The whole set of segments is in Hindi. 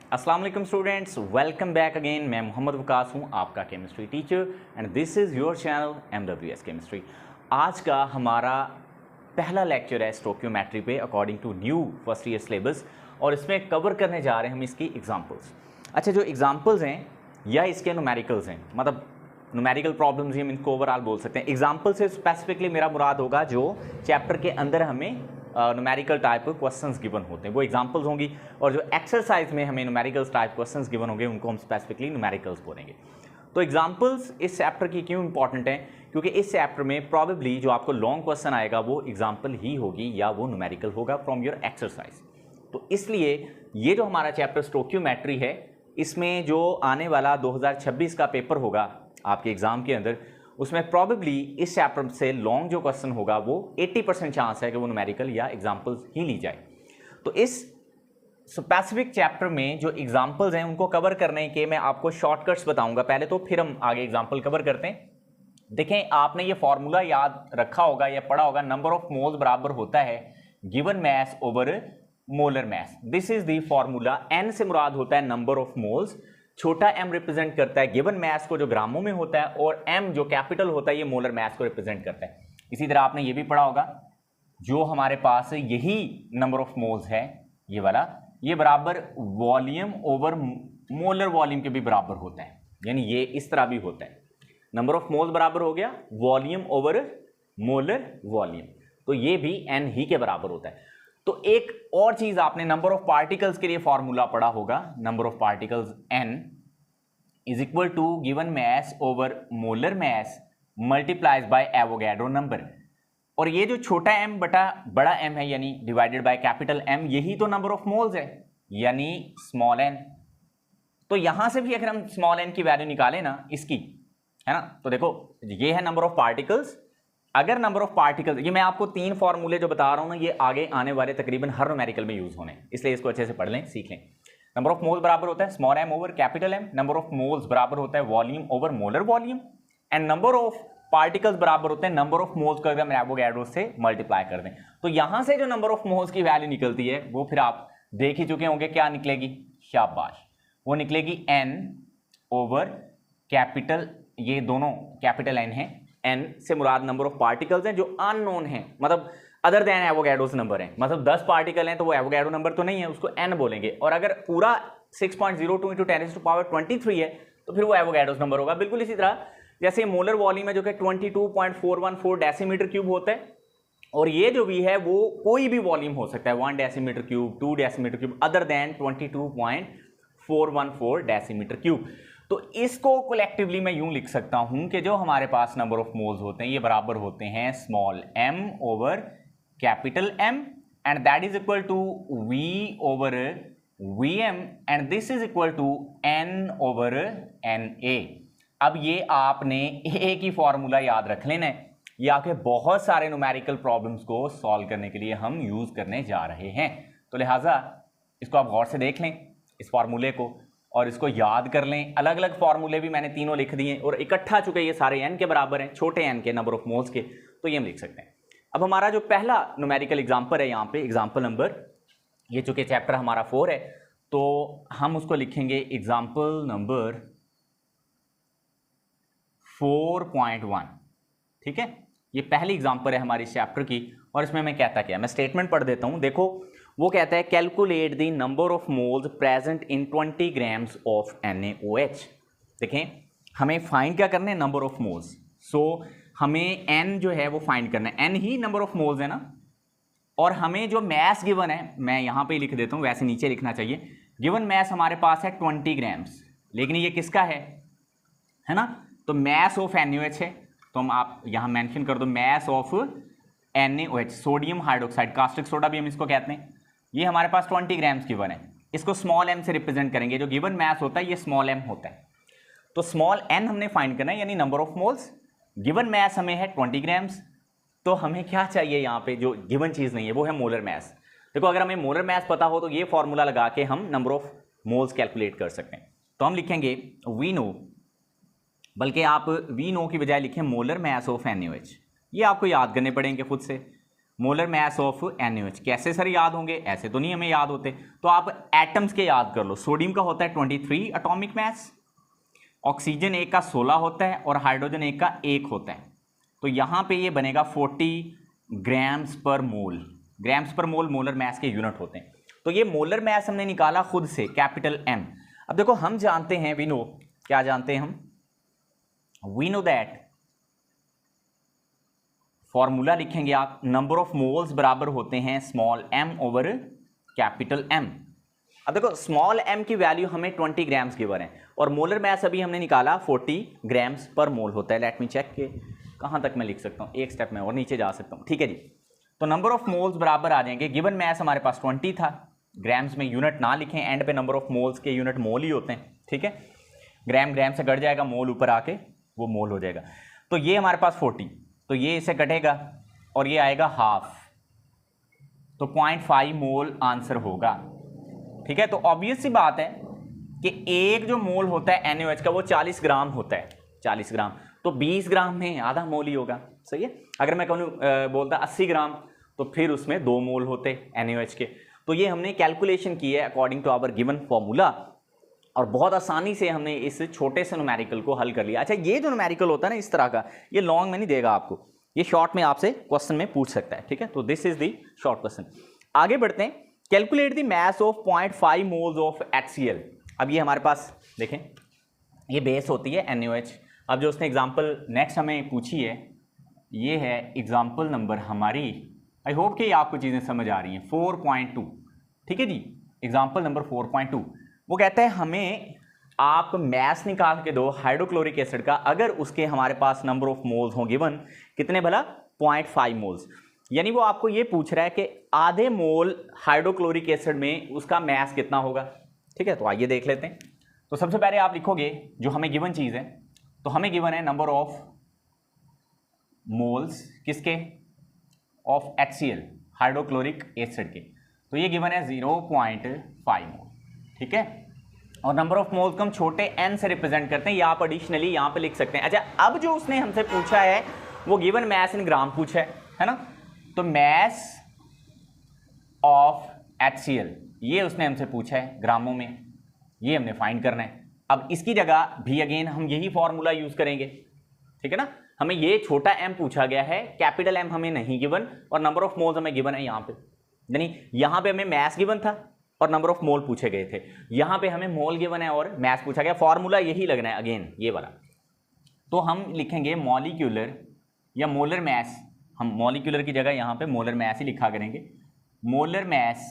अस्सलाम वालेकुम स्टूडेंट्स, वेलकम बैक अगेन। मैं मोहम्मद वकास हूँ, आपका chemistry teacher and this is your channel MWS chemistry. आज का हमारा पहला लेक्चर है स्टोक्योमेट्री पे according to new first year syllabus, और इसमें कवर करने जा रहे हैं हम इसकी एग्जांपल्स। अच्छा, जो एग्जांपल्स हैं या इसके न्यूमेरिकल्स हैं, मतलब न्यूमेरिकल प्रॉब्लम्स ही हम इनको ओवरऑल बोल सकते हैं। एग्जाम्पल से स्पेसिफिकली मेरा मुराद होगा जो चैप्टर के अंदर हमें न्यूमेरिकल टाइप क्वेश्चंस गिवन होते हैं, वो एग्जांपल्स होंगी, और जो एक्सरसाइज में हमें न्यूमेरिकल टाइप क्वेश्चंस गिवन होंगे उनको हम स्पेसिफिकली न्यूमेरिकल्स बोलेंगे। तो एग्जांपल्स इस चैप्टर की क्यों इंपॉर्टेंट हैं? क्योंकि इस चैप्टर में प्रॉबेबली जो आपको लॉन्ग क्वेश्चन आएगा वो एग्जांपल ही होगी या वो न्यूमेरिकल होगा फ्रॉम योर एक्सरसाइज। तो इसलिए ये जो हमारा चैप्टर स्टोक्योमेट्री है, इसमें जो आने वाला 2026 का पेपर होगा आपके एग्जाम के अंदर, उसमें प्रॉबेबली इस चैप्टर से लॉन्ग जो क्वेश्चन होगा वो 80% चांस है कि वो न्यूमेरिकल या एग्जांपल्स ही ली जाए। तो इस स्पेसिफिक चैप्टर में जो एग्जांपल्स हैं उनको कवर करने के मैं आपको शॉर्टकट्स बताऊंगा पहले, तो फिर हम आगे एग्जांपल कवर करते हैं। देखें, आपने ये फॉर्मूला याद रखा होगा या पढ़ा होगा, नंबर ऑफ मोल्स बराबर होता है given mass over molar mass. This is the formula. N से मुराद होता है नंबर ऑफ मोल्स, छोटा m रिप्रेजेंट करता है गिवन मैस को जो ग्रामों में होता है, और m जो कैपिटल होता है ये मोलर मैस को रिप्रेजेंट करता है। इसी तरह आपने ये भी पढ़ा होगा, जो हमारे पास यही नंबर ऑफ मोल्स है ये वाला, ये बराबर वॉल्यूम ओवर मोलर वॉल्यूम के भी बराबर होता है, यानी ये इस तरह भी होता है। नंबर ऑफ मोल्स बराबर हो गया वॉल्यूम ओवर मोलर वॉल्यूम, तो ये भी n ही के बराबर होता है। तो एक और चीज आपने नंबर ऑफ पार्टिकल्स के लिए फॉर्मूला पढ़ा होगा, number of particles n is equal to given mass over molar mass multiplies by Avogadro number. और ये जो छोटा m बटा बड़ा M है, यानी डिवाइडेड बाय कैपिटल M, यही तो नंबर ऑफ मोल्स है, यानी स्मॉल n। तो यहां से भी अगर हम स्मॉल n की वैल्यू निकालें ना इसकी, है ना, तो देखो ये है नंबर ऑफ पार्टिकल्स। अगर नंबर ऑफ पार्टिकल्स, ये मैं आपको तीन फॉर्मूले जो बता रहा हूं ना, ये आगे आने वाले तकरीबन हर न्यूमेरिकल में यूज होने, इसलिए इसको अच्छे से पढ़ लें, सीख लें। नंबर ऑफ मोल्स बराबर होता है small m over capital M, number of moles बराबर होता है volume over molar volume, and number of particles बराबर होते हैं नंबर ऑफ मोल्स को अगर हम एवोगैड्रो से मल्टीप्लाई कर दें। तो यहां से जो नंबर ऑफ मोल्स की वैल्यू निकलती है वो फिर आप देख ही चुके होंगे, क्या निकलेगी? शाबाश, वो निकलेगी n ओवर कैपिटल, ये दोनों कैपिटल N है। n से मुराद नंबर ऑफ पार्टिकल्स हैं जो अननोन हैं, मतलब अदर देन एवोगैड्रोस नंबर हैं, मतलब 10 पार्टिकल हैं तो वो एवोगैड्रो नंबर तो नहीं है, उसको n बोलेंगे। और अगर पूरा 6.02 × 10⁻23 है तो फिर वो एवोगैड्रोस नंबर होगा। बिल्कुल इसी तरह जैसे मोलर वॉल्यूम है जो कि 22.414 डेसीमीटर क्यूब होता है, और ये जो भी है वो कोई भी वॉल्यूम हो सकता है, 1 decimetre cube, 2 decimetre cube, other than 22.414 decimetre cube. तो इसको कलेक्टिवली मैं यूं लिख सकता हूं कि जो हमारे पास नंबर ऑफ मोल्स होते हैं ये बराबर होते हैं small m over capital M, and that is equal to v over vm, and this is equal to n over na। अब ये आपने एक ही फॉर्मूला याद रख लेना है, ये आपके बहुत सारे न्यूमेरिकल प्रॉब्लम्स को सॉल्व करने के लिए हम यूज करने जा रहे हैं। तो लिहाजा इसको आप गौर से देख लें इस फॉर्मूले को, और इसको याद कर लें। अलग अलग फॉर्मूले भी मैंने तीनों लिख दिए, और इकट्ठा चुके ये सारे n के बराबर हैं, छोटे n के नंबर ऑफ मोल्स के, तो ये हम लिख सकते हैं। अब हमारा जो पहला न्यूमेरिकल एग्जांपल है यहाँ पे, एग्जांपल नंबर, ये चूंकि चैप्टर हमारा 4 है तो हम उसको लिखेंगे एग्जांपल नंबर 4.1। ठीक है, ये पहली एग्जांपल है हमारी इस चैप्टर की, और इसमें मैं कहता क्या, मैं स्टेटमेंट पढ़ देता हूं। देखो, वो कहता है calculate the number of moles present in 20 grams of NaOH। देखें, हमें फाइंड क्या करना है? Number of moles. सो हमें n जो है वो फाइंड करना है, n he number of moles है ना, और हमें जो मैस गिवन है, मैं यहां पे लिख देता हूं, वैसे नीचे लिखना चाहिए। गिवन मैस हमारे पास है 20 ग्राम्स, लेकिन ये किसका है ना, तो मैस ऑफ NaOH है, तो हम आप यहां मेंशन कर दो mass of NaOH, sodium hydroxide, caustic soda भी हम इसको कहते हैं। ये हमारे पास 20 ग्राम्स गिवन है, इसको स्मॉल m से रिप्रेजेंट करेंगे, जो गिवन मैस होता है ये स्मॉल m होता है। तो स्मॉल n हमने फाइंड करना है, यानी number of moles. Given mass हमें है 20 ग्राम्स, तो हमें क्या चाहिए यहाँ पे, जो गिवन चीज नहीं है वो है मोलर मैस। देखो, अगर हमें मोलर मैस पता हो तो ये फॉर्मूला लगा के हम नंबर ऑफ मोल्स कैलकुलेट कर सकते हैं। तो हम लिखेंगे वी नो, बल्कि आप वी नो की बजाय लिखें मोलर मैस ऑफ NaOH। ये आपको याद करने पड़ेंगे खुद से। Molar mass of NaOH। कैसे सर याद होंगे, ऐसे तो नहीं हमें याद होते, तो आप एटम्स के याद कर लो। सोडियम का होता है 23 एटॉमिक मास, ऑक्सीजन एक का 16 होता है और हाइड्रोजन एक का 1 होता है। तो यहाँ पे ये बनेगा 40 ग्राम्स पर मोल। ग्राम्स पर मोल मोलर मास के यूनिट होते हैं। तो ये मोलर मास हमने निकाला खुद से, कैपिटल M। अब देखो हम जानते हैं, वी नो, क्या जानते हैं हम, वी नो दैट, फॉर्मूला लिखेंगे आप, नंबर ऑफ मोल्स बराबर होते हैं small m over capital M। अब देखो स्मॉल m की वैल्यू हमें 20 ग्राम्स गिवन है और मोलर मास अभी हमने निकाला 40 ग्राम्स पर मोल होता है। लेट मी चेक के कहाँ तक मैं लिख सकता हूँ, एक स्टेप में और नीचे जा सकता हूँ, ठीक है जी। तो नंबर ऑफ मोल्स बराबर आ जाएंगे, गिवन मास हमारे पास 20 था, ग्राम्स में यूनिट ना लिखें, एंड पे नंबर ऑफ मोल्स के यूनिट मोल ही होते हैं, ठीक है। ग्राम ग्राम से कट जाएगा, मोल ऊपर आके वो मोल हो जाएगा। तो ये हमारे पास 40, तो ये इसे कटेगा और ये आएगा हाफ, तो 0.5 मोल आंसर होगा, ठीक है। तो ऑब्वियस सी बात है कि एक जो मोल होता है NaOH का वो 40 ग्राम होता है, 40 ग्राम, तो 20 ग्राम में आधा मोल ही होगा, सही है। अगर मैं कहूँ बोलता 80 ग्राम तो फिर उसमें 2 मोल होते NaOH के। तो ये हमने कैलकुलेशन की है according to our given formula और बहुत आसानी से हमने इस छोटे से न्यूमेरिकल को हल कर लिया। अच्छा, ये जो न्यूमेरिकल होता है ना इस तरह का, ये लॉन्ग में नहीं देगा आपको, ये शॉर्ट में आपसे क्वेश्चन में पूछ सकता है, ठीक है। तो this is the short question. आगे बढ़ते हैं, calculate the mass of 0.5 moles of HCl। अब ये हमारे पास देखें, ये बेस होती है NaOH। अब जो उसने एग्जाम्पल नेक्स्ट हमें पूछी है, ये है एग्जाम्पल नंबर हमारी, आई होप कि आपको चीज़ें समझ आ रही हैं, 4.2, ठीक है जी। एग्जाम्पल नंबर 4.2 वो कहता है हमें आप मैस निकाल के दो हाइड्रोक्लोरिक एसिड का, अगर उसके हमारे पास नंबर ऑफ मोल्स हों गिवन, कितने भला, 0.5 मोल्स। यानी वो आपको ये पूछ रहा है कि आधे मोल हाइड्रोक्लोरिक एसिड में उसका मैस कितना होगा, ठीक है। तो आइए देख लेते हैं। तो सबसे पहले आप लिखोगे जो हमें गिवन चीज़ है, तो हमें गिवन है नंबर ऑफ मोल्स किसके, ऑफ HCl हाइड्रोक्लोरिक एसिड के, तो ये गिवन है 0.5 मोल, ठीक है। और नंबर ऑफ मोल्स को हम छोटे n से रिप्रेजेंट करते हैं, या आप एडिशनली यहाँ पे लिख सकते हैं। अच्छा, अब जो उसने हमसे पूछा है वो गिवन मैस इन ग्राम पूछा है ना, तो मैस ऑफ HCl ये उसने हमसे पूछा है ग्रामों में, ये हमने फाइंड करना है। अब इसकी जगह भी अगेन हम यही फॉर्मूला यूज करेंगे, ठीक है ना। हमें ये छोटा m पूछा गया है, कैपिटल M हमें नहीं गिवन, और नंबर ऑफ मोल्स हमें गिवन है यहाँ पे, यानी यहाँ पे हमें मैस गिवन था और नंबर ऑफ मोल पूछे गए थे, यहाँ पे हमें मोल गिवन है और मैस पूछा गया। फॉर्मूला यही लगना है अगेन, ये वाला। तो हम लिखेंगे मॉलिक्यूलर या मोलर मैस, हम मॉलिक्यूलर की जगह यहाँ पे मोलर मैस ही लिखा करेंगे, molar mass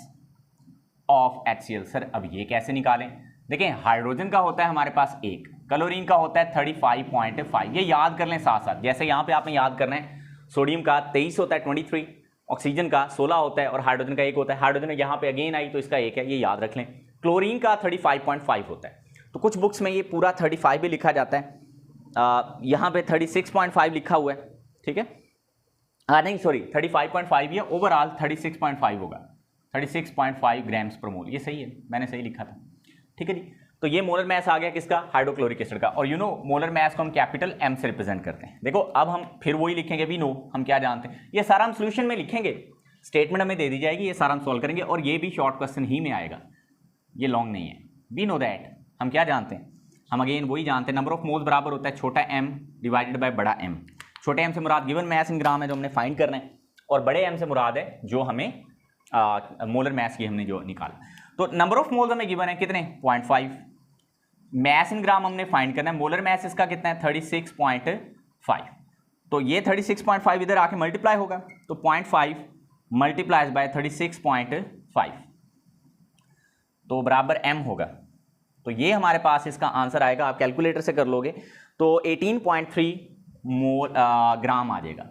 of HCl। Sir अब ये कैसे निकालें, देखें हाइड्रोजन का होता है हमारे पास 1, क्लोरीन का होता है 35.5, ये याद कर लें साथ साथ। जैसे यहाँ पे आपने याद करना है, सोडियम का 23 होता है 23, ऑक्सीजन का 16 होता है और हाइड्रोजन का 1 होता है। हाइड्रोजन यहाँ पे अगेन आई तो इसका 1 है, ये याद रख लें। क्लोरीन का 35.5 होता है, तो कुछ बुक्स में ये पूरा 35 भी लिखा जाता है, यहाँ पे 36.5 लिखा हुआ है, ठीक है। नहीं सॉरी 35.5 या ओवरऑल 36.5 होगा, 36.5 ग्राम्स पर मोल, ये सही है, मैंने सही लिखा था, ठीक है जी। तो ये मोलर मैस आ गया किसका, हाइड्रोक्लोरिक एसिड का। और यू नो मोलर मैस को हम कैपिटल M से रिप्रेजेंट करते हैं। देखो अब हम फिर वही लिखेंगे, वी नो हम क्या जानते हैं, ये सारा हम सोल्यूशन में लिखेंगे, स्टेटमेंट हमें दे दी जाएगी, ये सारा हम सॉल्व करेंगे और ये भी शॉर्ट क्वेश्चन ही में आएगा, ये लॉन्ग नहीं है। वी नो दैट, हम क्या जानते हैं, हम अगेन वही जानते हैं, नंबर ऑफ मोल्स बराबर होता है छोटा m डिवाइडेड बाय बड़ा M। छोटे m से मुराद गिवन मैस इन ग्राम है जो हमने फाइंड करना है, और बड़े m से मुराद है जो हमें मोलर मैस की हमने जो निकाला। तो नंबर ऑफ मोल्स हमें गिवन है कितने, 0.5, मैस इन ग्राम हमने फाइंड करना है, मोलर मैस इसका कितना है 36.5, तो ये 36.5 इधर आके मल्टीप्लाई होगा, तो 0.5 मल्टीप्लाइज बाय 36.5 तो बराबर m होगा। तो ये हमारे पास इसका आंसर आएगा, आप कैलकुलेटर से कर लोगे तो 18.3 मोल ग्राम आ जाएगा।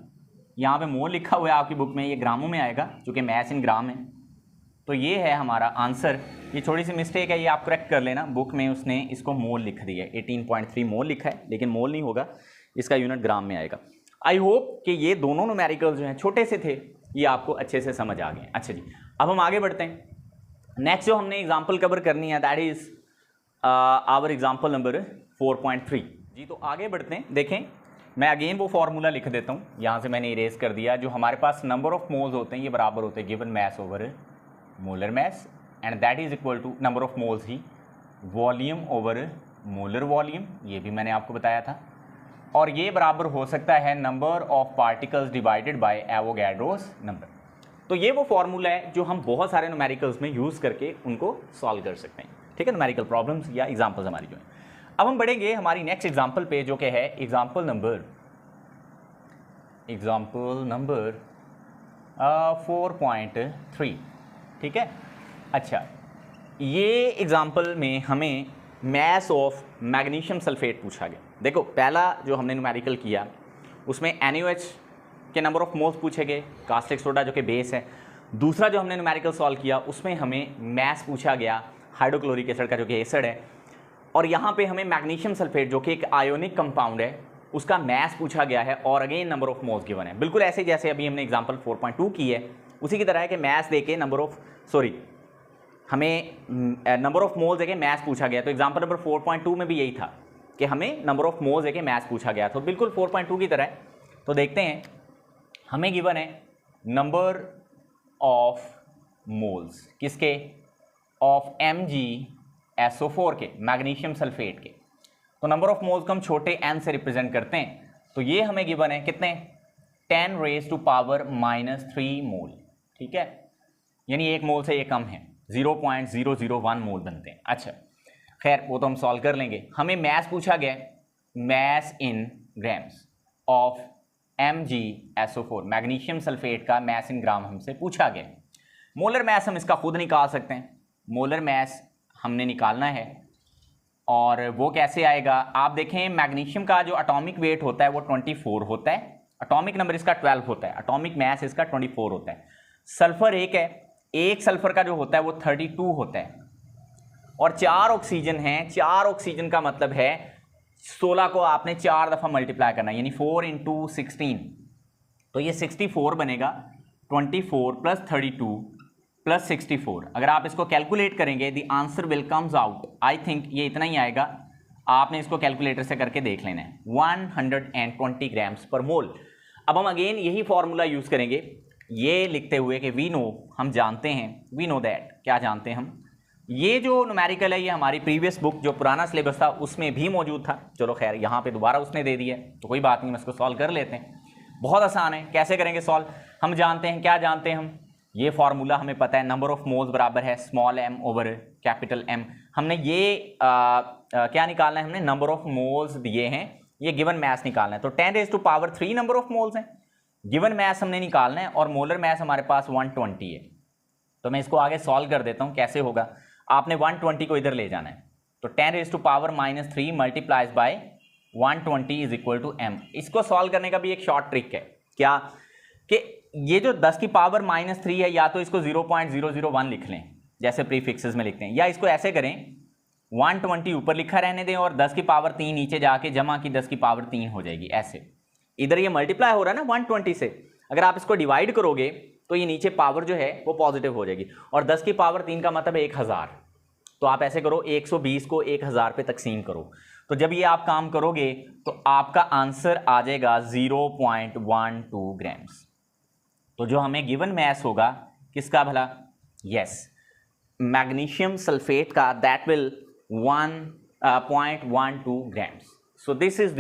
यहाँ पे मोल लिखा हुआ है आपकी बुक में, ये ग्रामों में आएगा क्योंकि मैस इन ग्राम है। तो ये है हमारा आंसर। ये थोड़ी सी मिस्टेक है, ये आप करेक्ट कर लेना, बुक में उसने इसको मोल लिख दिया है, 18.3 मोल लिखा है लेकिन मोल नहीं होगा, इसका यूनिट ग्राम में आएगा। आई होप कि ये दोनों न्यूमेरिकल जो हैं छोटे से थे, ये आपको अच्छे से समझ आ गए। अच्छा जी, अब हम आगे बढ़ते हैं। नेक्स्ट जो हमने एग्जाम्पल कवर करनी है that is our example number 4.3 जी। तो आगे बढ़ते हैं, देखें मैं अगेन वो फार्मूला लिख देता हूँ, यहाँ से मैंने इरेज कर दिया। जो हमारे पास नंबर ऑफ मोल्स होते हैं ये बराबर होते हैं given mass over molar mass, and that is equal to number of moles ही वॉल्यूम ओवर मोलर वॉल्यूम, ये भी मैंने आपको बताया था। और ये बराबर हो सकता है number of particles divided by Avogadro's number. तो ये वो फार्मूला है जो हम बहुत सारे न्यूमेरिकल्स में यूज़ करके उनको सॉल्व कर सकते हैं, ठीक है, न्यूमेरिकल प्रॉब्लम्स या एग्जाम्पल्स हमारी जो है। अब हम बढ़ेंगे हमारी नेक्स्ट एग्जाम्पल पे, जो कि है एग्जाम्पल नंबर 4.3, ठीक है। अच्छा, ये एग्जाम्पल में हमें मैस ऑफ मैग्नीशियम सल्फेट पूछा गया। देखो, पहला जो हमने न्यूमेरिकल किया उसमें NaOH के नंबर ऑफ मोल्स पूछे गए, कास्टिक सोडा जो कि बेस है। दूसरा जो हमने न्यूमेरिकल सॉल्व किया उसमें हमें मैस पूछा गया हाइड्रोक्लोरिक एसिड का जो कि एसिड है, और यहाँ पे हमें मैग्नीशियम सल्फेट जो कि एक आयोनिक कंपाउंड है उसका मैस पूछा गया है, और again number of moles given है। बिल्कुल ऐसे जैसे अभी हमने एग्जाम्पल 4.2 की है, उसी की तरह है कि मैस देके हमें नंबर ऑफ मोल्स देके मैस पूछा गया। तो एग्जाम्पल नंबर 4.2 में भी यही था कि हमें नंबर ऑफ मोल्स देके मैस पूछा गया, तो बिल्कुल 4.2 की तरह है। तो देखते हैं, हमें गिवन है नंबर ऑफ मोल्स किसके, ऑफ MgSO4 के, मैग्नीशियम सल्फेट के। तो नंबर ऑफ मोल्स को हम छोटे n से रिप्रेजेंट करते हैं, तो ये हमें गिवन है कितने, 10⁻³ मोल, ठीक है, यानी 1 मोल से ये कम है, 0.001 मोल बनते हैं। अच्छा, खैर वो तो हम सॉल्व कर लेंगे। हमें मैस पूछा गया, mass in grams of MgSO4, magnesium sulphate का मैस इन ग्राम हमसे पूछा गया। मोलर मैस हम इसका खुद निकाल सकते हैं, मोलर मैस हमने निकालना है, और वो कैसे आएगा, आप देखें मैग्नीशियम का जो एटॉमिक वेट होता है वो 24 होता है, एटॉमिक नंबर इसका 12 होता है, एटॉमिक मैस इसका 24 होता है। सल्फर एक है, एक सल्फर का जो होता है वो 32 होता है, और 4 ऑक्सीजन हैं। 4 ऑक्सीजन का मतलब है 16 को आपने 4 दफ़ा मल्टीप्लाई करना है, यानी 4 × 16, तो ये 64 बनेगा। 24 + 32 + 64, अगर आप इसको कैलकुलेट करेंगे the answer will comes out, I think ये इतना ही आएगा, आपने इसको कैलकुलेटर से करके देख लेना है, 120 ग्राम्स पर मोल। अब हम अगेन यही फॉर्मूला यूज़ करेंगे ये लिखते हुए कि वी नो, हम जानते हैं, वी नो दैट, क्या जानते हैं हम, ये जो न्यूमेरिकल है ये हमारी प्रीवियस बुक जो पुराना सिलेबस था उसमें भी मौजूद था। चलो खैर, यहाँ पे दोबारा उसने दे दिया तो कोई बात नहीं, हम इसको सॉल्व कर लेते हैं। बहुत आसान है, कैसे करेंगे सॉल्व, हम जानते हैं, क्या जानते हैं हम, ये फार्मूला हमें पता है, नंबर ऑफ मोल्स बराबर है small m over capital M। हमने ये क्या निकालना है, हमने नंबर ऑफ मोल्स दिए हैं, ये गिवन मैस निकालना है। तो 10⁻³ नंबर ऑफ मोल्स हैं, गिवन मैस हमने निकालना है, और मोलर मैस हमारे पास 120 है। तो मैं इसको आगे सॉल्व कर देता हूँ, कैसे होगा, आपने 120 को इधर ले जाना है, तो 10⁻³ multiplies by 120 is equal to m। इसको सॉल्व करने का भी एक शॉर्ट ट्रिक है, क्या कि ये जो 10⁻³ है, या तो इसको 0.001 लिख लें जैसे प्रीफिक्सेस में लिखते हैं, या इसको ऐसे करें 120 ऊपर लिखा रहने दें और 10⁻³ नीचे जाके जमा की 10⁻³ हो जाएगी। ऐसे इधर ये मल्टीप्लाई हो रहा है ना 120 से, अगर आप इसको डिवाइड करोगे तो ये नीचे पावर जो है वो पॉजिटिव हो जाएगी, और 10⁻³ का मतलब है 1000। तो आप ऐसे करो, 120 को 1000 पे तकसीम करो, तो जब ये आप काम करोगे तो आपका आंसर आ जाएगा 0.12 ग्राम्स। तो जो हमें गिवन मैस होगा किसका भला, यस, मैग्नीशियम सल्फेट का, that will 1.12 grams. So this is the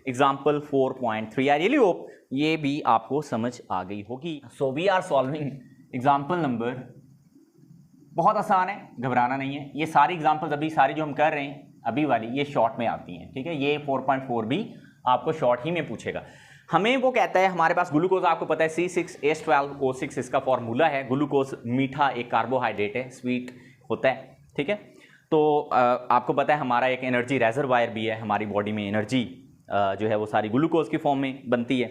example 4.3। I really hope ये भी आपको समझ आ गई होगी। So we are solving example number, बहुत आसान है, घबराना नहीं है। ये सारी एग्जाम्पल्स अभी सारी जो हम कर रहे हैं अभी वाली, ये शॉर्ट में आती हैं, ठीक है। ये 4.4 भी आपको शॉर्ट ही में पूछेगा। हमें वो कहता है, हमारे पास ग्लूकोज आपको पता है C6H12O6 इसका फॉर्मूला है। ग्लूकोज मीठा एक कार्बोहाइड्रेट है, स्वीट होता है, ठीक है। तो आपको पता है हमारा एक एनर्जी रिजर्वायर भी है, हमारी बॉडी में एनर्जी जो है वो सारी ग्लूकोज की फॉर्म में बनती है।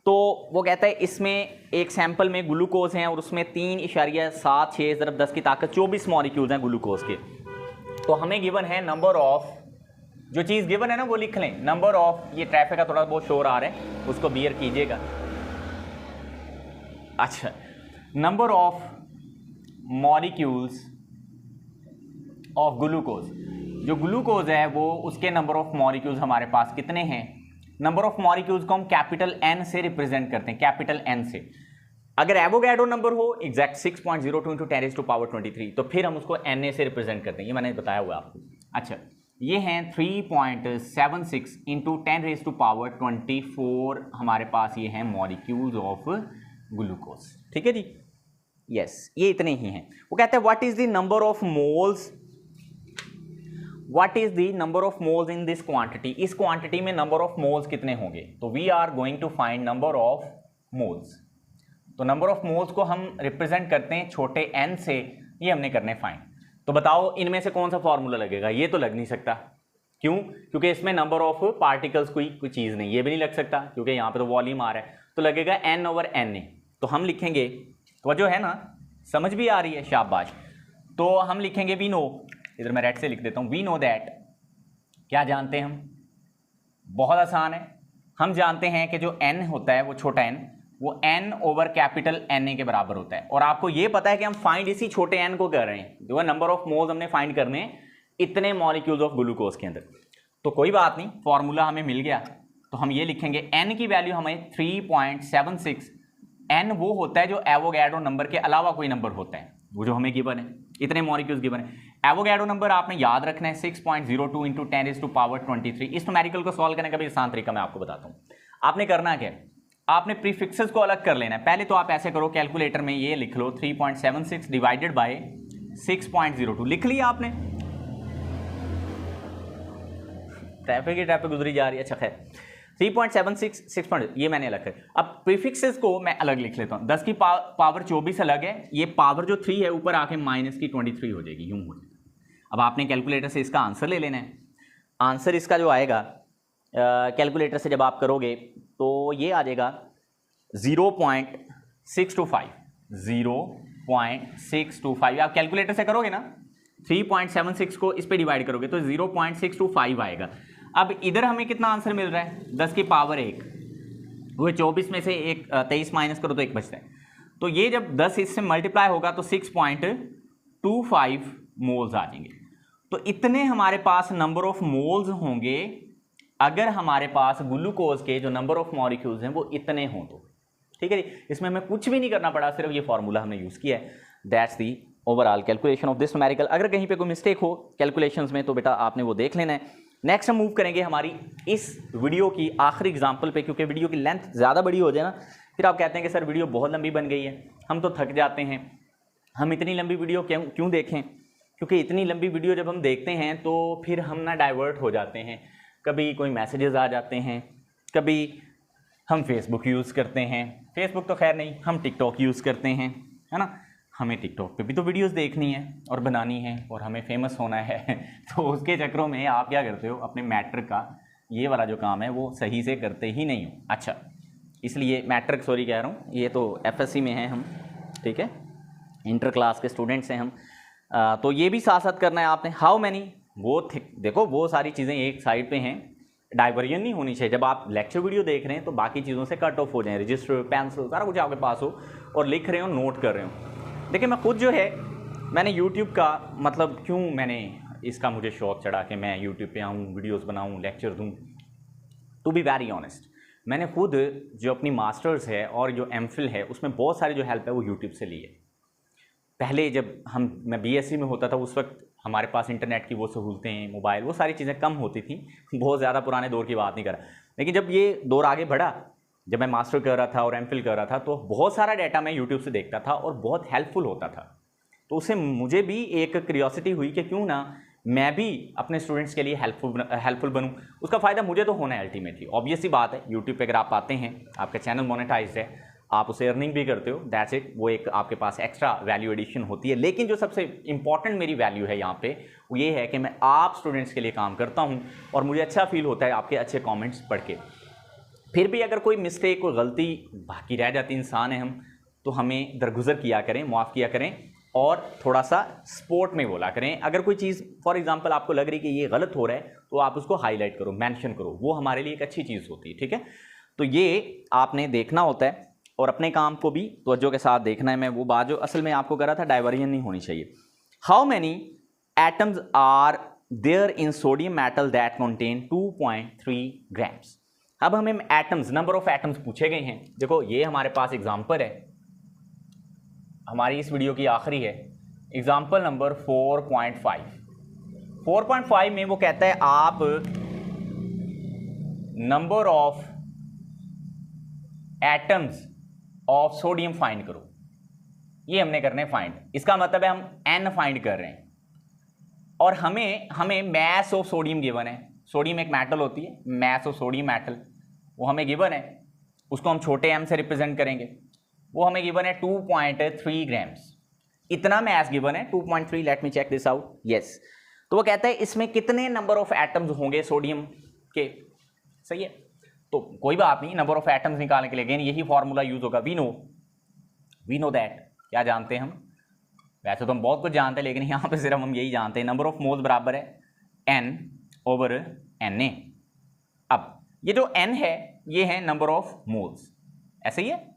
तो वो कहता है इसमें एक सैंपल में ग्लूकोज हैं और उसमें 3.76 × 10 की ताकत 24 मॉलिक्यूल्स हैं ग्लूकोज के। तो हमें गिवन है नंबर ऑफ, जो चीज़ गिवन है ना वो लिख लें, नंबर ऑफ, ये ट्रैफिक का थोड़ा बहुत शोर आ रहा है उसको बियर कीजिएगा। अच्छा, number of molecules of glucose, जो ग्लूकोज है वो उसके नंबर ऑफ मॉलिक्यूल्स हमारे पास कितने हैं, नंबर ऑफ मॉलिक्यूल्स को हम कैपिटल एन से रिप्रेजेंट करते हैं, कैपिटल एन से। अगर एवोगैड्रो नंबर हो एग्जैक्ट 6.02 इंटू 10 टू पावर 23, तो फिर हम उसको एन ए से रिप्रेजेंट करते हैं, ये मैंने बताया हुआ आपको। अच्छा, ये हैं 3.76 इंटू 10 टू पावर 24 हमारे पास ये हैं मॉलिक्यूल्स ऑफ ग्लूकोज। ठीक है जी, यस, ये इतने ही हैं। वो कहते हैं what is the number of moles, what is the number of moles in this quantity, इस क्वांटिटी में नंबर ऑफ मोल्स कितने होंगे। तो we are going to find number of moles. तो नंबर ऑफ मोल्स को हम रिप्रेजेंट करते हैं छोटे n से, ये हमने करने फाइंड। तो बताओ इनमें से कौन सा फॉर्मूला लगेगा, ये तो लग नहीं सकता। क्यों? क्योंकि इसमें नंबर ऑफ पार्टिकल्स कोई चीज़ नहीं, ये भी नहीं लग सकता क्योंकि यहाँ पे तो वॉल्यूम आ रहा है, तो लगेगा n ओवर na। तो हम लिखेंगे, तो जो है ना, समझ भी आ रही है, शाबाश। तो हम लिखेंगे वी नो, इधर मैं रेड से लिख देता हूँ, वी नो दैट, क्या जानते हैं हम, बहुत आसान है, हम जानते हैं कि जो n होता है वो छोटा n, वो n ओवर कैपिटल Na के बराबर होता है। और आपको ये पता है कि हम फाइंड इसी छोटे n को कर रहे हैं, जो है नंबर ऑफ मोल्स हमने फाइंड करने हैं इतने मॉलिक्यूल्स ऑफ ग्लूकोज के अंदर। तो कोई बात नहीं, फॉर्मूला हमें मिल गया, तो हम ये लिखेंगे n की वैल्यू हमें 3.76, n वो होता है जो एवोगैड्रो नंबर के अलावा कोई नंबर होता है, वो जो हमें गिवन है, इतने मॉलिक्यूल्स गिवन है। एवोगैड्रो नंबर आपने याद रखना है 6.02 इंटू 10 टू पावर 23। इस न्यूमेरिकल को सॉल्व करने का भी आसान तरीका मैं आपको बताता हूँ। आपने करना क्या है, आपने प्रीफिक्सेस को अलग कर लेना है। पहले तो आप ऐसे करो, कैलकुलेटर में ये लिख लो 3.76 डिवाइडेड बाय 6.02, लिख लिया आपने, ट्रैफिक की ट्रैफिक गुजरी जा रही है। अच्छा खैर, 3.76 6. ये मैंने अलग कर। अब प्रीफिक्सेस को मैं अलग लिख लेता हूँ। 10 की पावर 24 अलग है, ये पावर जो 3 है ऊपर आके माइनस की 23 हो जाएगी, यूं हो जाएगी। अब आपने कैलकुलेटर से इसका आंसर ले लेना है। आंसर इसका जो आएगा कैलकुलेटर से जब आप करोगे तो ये आ जाएगा 0.625, 0.625। आप कैलकुलेटर से करोगे ना, 3.76 को इस पे डिवाइड करोगे तो 0.625 आएगा। अब इधर हमें कितना आंसर मिल रहा है, 10 की पावर 1, वो 24 में से 23 माइनस करो तो 1 बचता है। तो ये जब 10 इससे मल्टीप्लाई होगा तो 6.25 मोल्स आ जाएंगे। तो इतने हमारे पास नंबर ऑफ मोल्स होंगे अगर हमारे पास ग्लूकोज के जो नंबर ऑफ मॉलिक्यूल्स हैं वो इतने हों तो। ठीक है जी, इसमें हमें कुछ भी नहीं करना पड़ा, सिर्फ ये फॉर्मूला हमने यूज़ किया है। That's the overall calculation of this numerical. अगर कहीं पे कोई मिस्टेक हो कैलकुलेशंस में तो बेटा आपने वो देख लेना है। नेक्स्ट हम मूव करेंगे हमारी इस वीडियो की आखिरी एग्जाम्पल पे, क्योंकि वीडियो की लेंथ ज़्यादा बड़ी हो जाए ना, फिर आप कहते हैं कि सर वीडियो बहुत लंबी बन गई है, हम तो थक जाते हैं, हम इतनी लंबी वीडियो क्यों देखें। क्योंकि इतनी लंबी वीडियो जब हम देखते हैं तो फिर हम ना डाइवर्ट हो जाते हैं, कभी कोई मैसेजेस आ जाते हैं, कभी हम फेसबुक यूज़ करते हैं, फेसबुक तो खैर नहीं, हम टिकटॉक यूज़ करते हैं, है ना। हमें टिकटॉक पे भी तो वीडियोस देखनी है और बनानी है और हमें फेमस होना है तो उसके चक्करों में आप क्या करते हो, अपने मैट्रिक का ये वाला जो काम है वो सही से करते ही नहीं हो। अच्छा, इसलिए मैट्रिक सॉरी कह रहा हूँ, ये तो एफएससी में हैं हम, ठीक है, इंटर क्लास के स्टूडेंट्स हैं हम। तो ये भी साथ साथ करना है आपने। हाउ मैनी, वो देखो वो सारी चीज़ें एक साइड पे हैं, डाइवर्जन नहीं होनी चाहिए। जब आप लेक्चर वीडियो देख रहे हैं तो बाकी चीज़ों से कट ऑफ हो जाए, रजिस्टर पेंसिल सारा कुछ आपके पास हो और लिख रहे हो, नोट कर रहे हो। देखिए मैं खुद जो है, मैंने यूट्यूब का मतलब क्यों मैंने इसका मुझे शौक चढ़ा कि मैं यूट्यूब पे आऊँ, वीडियोस बनाऊँ, लेक्चर दूँ। टू बी वेरी ऑनेस्ट, मैंने खुद जो अपनी मास्टर्स है और जो एमफिल है उसमें बहुत सारी जो हेल्प है वो यूट्यूब से ली है। पहले जब मैं बीएससी में होता था उस वक्त हमारे पास इंटरनेट की वो सहूलतें, मोबाइल, वो सारी चीज़ें कम होती थी, बहुत ज़्यादा पुराने दौर की बात नहीं कर रहा। लेकिन जब ये दौर आगे बढ़ा, जब मैं मास्टर कर रहा था और एमफिल कर रहा था, तो बहुत सारा डाटा मैं यूट्यूब से देखता था और बहुत हेल्पफुल होता था। तो उससे मुझे भी एक क्यूरियोसिटी हुई कि क्यों ना मैं भी अपने स्टूडेंट्स के लिए हेल्पफुल बनूं। उसका फ़ायदा मुझे तो होना है अल्टीमेटली, ऑब्वियस सी बात है। यूट्यूब पे अगर आप आते हैं, आपका चैनल मोनेटाइज्ड है, आप उसे अर्निंग भी करते हो, दैट्स इट, वो एक आपके पास एक्स्ट्रा वैल्यू एडिशन होती है। लेकिन जो सबसे इंपॉर्टेंट मेरी वैल्यू है यहाँ पे वो ये है कि मैं आप स्टूडेंट्स के लिए काम करता हूँ और मुझे अच्छा फील होता है आपके अच्छे कॉमेंट्स पढ़ के। फिर भी अगर कोई मिस्टेक, कोई गलती बाकी रह जाती, इंसान है हम, तो हमें दरगुजर किया करें, माफ़ किया करें और थोड़ा सा स्पोर्ट में बोला करें। अगर कोई चीज़ फॉर एग्जांपल आपको लग रही है कि ये गलत हो रहा है तो आप उसको हाईलाइट करो, मेंशन करो, वो हमारे लिए एक अच्छी चीज़ होती है। ठीक है, तो ये आपने देखना होता है और अपने काम को भी तवज्जो के साथ देखना है। मैं वो बात जो असल में आपको कर रहा था, डाइवर्जन नहीं होनी चाहिए। How many atoms are there in sodium metal that contain 2.3 grams. अब हमें एटम्स, नंबर ऑफ एटम्स पूछे गए हैं। देखो ये हमारे पास एग्जाम्पल है, हमारी इस वीडियो की आखिरी है, एग्जाम्पल नंबर 4.5। 4.5 में वो कहता है आप number of atoms of sodium find करो। ये हमने करने फाइंड, इसका मतलब है हम n फाइंड कर रहे हैं और हमें मैस ऑफ सोडियम गिवन है। सोडियम एक मेटल होती है, मैस ऑफ सोडियम मेटल वो हमें गिवन है, उसको हम छोटे m से रिप्रेजेंट करेंगे। वो हमें गिवन है 2.3 ग्राम्स, इतना मैस गिवन है 2.3। Let me check this out. Yes, तो वो कहता है इसमें कितने नंबर ऑफ एटम्स होंगे सोडियम के। सही है, तो कोई बात नहीं, नंबर ऑफ एटम्स निकालने के लिए अगेन यही फॉर्मूला यूज होगा। वी नो दैट, क्या जानते हैं हम, वैसे तो हम बहुत कुछ जानते हैं लेकिन यहाँ पे सिर्फ हम यही जानते हैं, नंबर ऑफ मोल्स बराबर है n/Na। अब ये जो n है ये है नंबर ऑफ मोल्स, ऐसे ही है,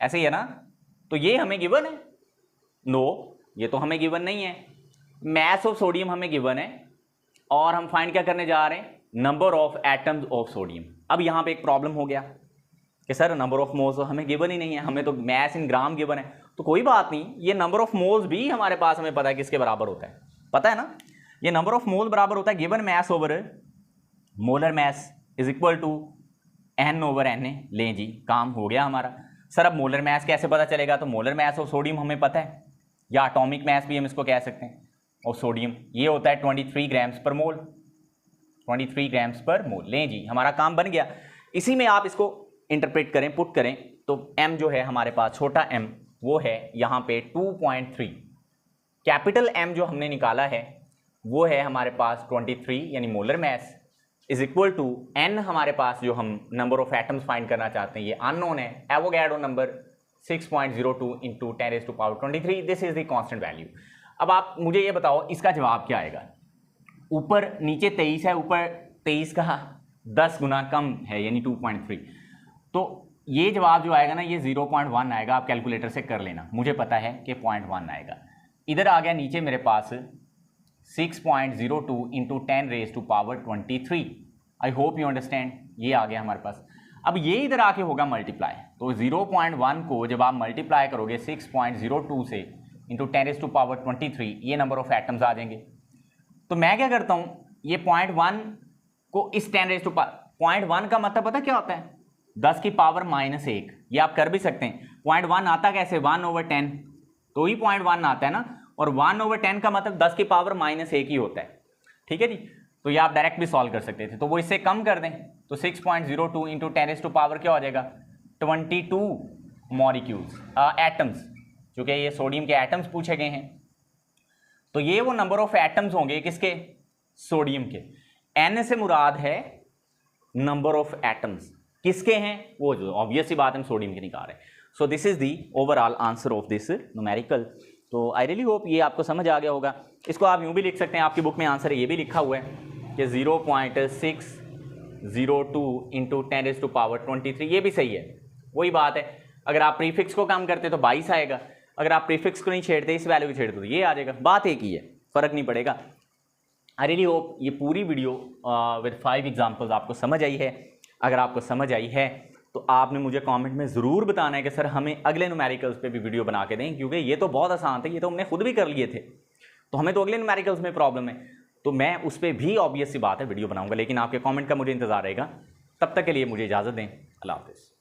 ऐसे ही है ना। तो ये हमें गिवन है? नो, ये तो हमें गिवन नहीं है। मैस ऑफ सोडियम हमें गिवन है और हम फाइंड क्या करने जा रहे हैं, number of atoms of sodium. अब यहाँ पे एक प्रॉब्लम हो गया कि सर नंबर ऑफ मोल्स हमें गिवन ही नहीं है, हमें तो मैस इन ग्राम गिवन है। तो कोई बात नहीं, ये नंबर ऑफ मोल्स भी हमारे पास हमें पता है किसके बराबर होता है, पता है ना। ये नंबर ऑफ मोल बराबर होता है given mass over molar mass is equal to n/Na। लें जी, काम हो गया हमारा। सर अब मोलर मैस कैसे पता चलेगा, तो मोलर मैस ऑफ सोडियम हमें पता है, या एटॉमिक मैस भी हम इसको कह सकते हैं, और सोडियम ये होता है 23 ग्राम्स पर मोल, 23 ग्राम्स पर मोल। लें जी, हमारा काम बन गया। इसी में आप इसको इंटरप्रेट करें, पुट करें, तो m जो है हमारे पास, छोटा m वो है यहाँ पे 2.3। कैपिटल M जो हमने निकाला है वो है हमारे पास 23 यानी molar mass is equal to n, हमारे पास जो हम नंबर ऑफ एटम्स फाइंड करना चाहते हैं ये अननोन है, Avogadro number 6.02 into 10⁻23। This is the constant value. अब आप मुझे ये बताओ इसका जवाब क्या आएगा। ऊपर नीचे 23 है, ऊपर 23 का 10 गुना कम है यानी 2.3, तो ये जवाब जो आएगा ना ये 0.1 आएगा। आप कैलकुलेटर से कर लेना, मुझे पता है कि 0.1 आएगा। इधर आ गया नीचे मेरे पास 6.02 into 10⁻23। I hope you understand, ये आ गया हमारे पास। अब ये इधर आके होगा मल्टीप्लाई, तो 0.1 को जब आप मल्टीप्लाई करोगे 6.02 से इंटू 10⁻23, ये नंबर ऑफ एटम्स आ जाएंगे। तो मैं क्या करता हूँ, ये 0.1 को इस 0.1 का मतलब पता क्या होता है, 10 की पावर -1। ये आप कर भी सकते हैं। 0.1 आता कैसे, 1/10, तो ही 0.1 आता है ना, और 1/10 का मतलब 10 की पावर -1 ही होता है। ठीक है जी, तो ये आप डायरेक्ट भी सॉल्व कर सकते थे, तो वो इससे कम कर दें, तो 6.02 इंटू 10⁻, क्या हो जाएगा 22 मॉलिक्यूल्स, एटम्स, क्योंकि ये सोडियम के एटम्स पूछे गए हैं। तो ये वो नंबर ऑफ एटम्स होंगे किसके, सोडियम के। n से मुराद है नंबर ऑफ एटम्स, किसके हैं, वो जो ऑब्वियस सी बात हम सोडियम के निकाल रहे हैं। सो this is the overall answer of this numerical. तो आई रियली होप ये आपको समझ आ गया होगा। इसको आप यूँ भी लिख सकते हैं, आपकी बुक में आंसर ये भी लिखा हुआ है कि 0.602 इंटू 10⁻23, ये भी सही है, वही बात है। अगर आप प्रीफिक्स को कम करते तो 22 आएगा, अगर आप प्रीफिक्स को नहीं छेड़ते, इस वैल्यू को छेड़ते तो ये आ जाएगा, बात एक ही है, फ़र्क नहीं पड़ेगा। आई रियली होप ये पूरी वीडियो विद 5 एग्जाम्पल्स आपको समझ आई है। अगर आपको समझ आई है तो आपने मुझे कमेंट में ज़रूर बताना है कि सर हमें अगले न्यूमेरिकल्स पे भी वीडियो बना के दें, क्योंकि ये तो बहुत आसान थे, ये तो हमने खुद भी कर लिए थे, तो हमें तो अगले न्यूमेरिकल्स में प्रॉब्लम है, तो मैं उस पर भी ऑब्वियस सी बात है वीडियो बनाऊंगा, लेकिन आपके कमेंट का मुझे इंतज़ार रहेगा। तब तक के लिए मुझे इजाज़त दें, अल्लाह हाफ़िज़।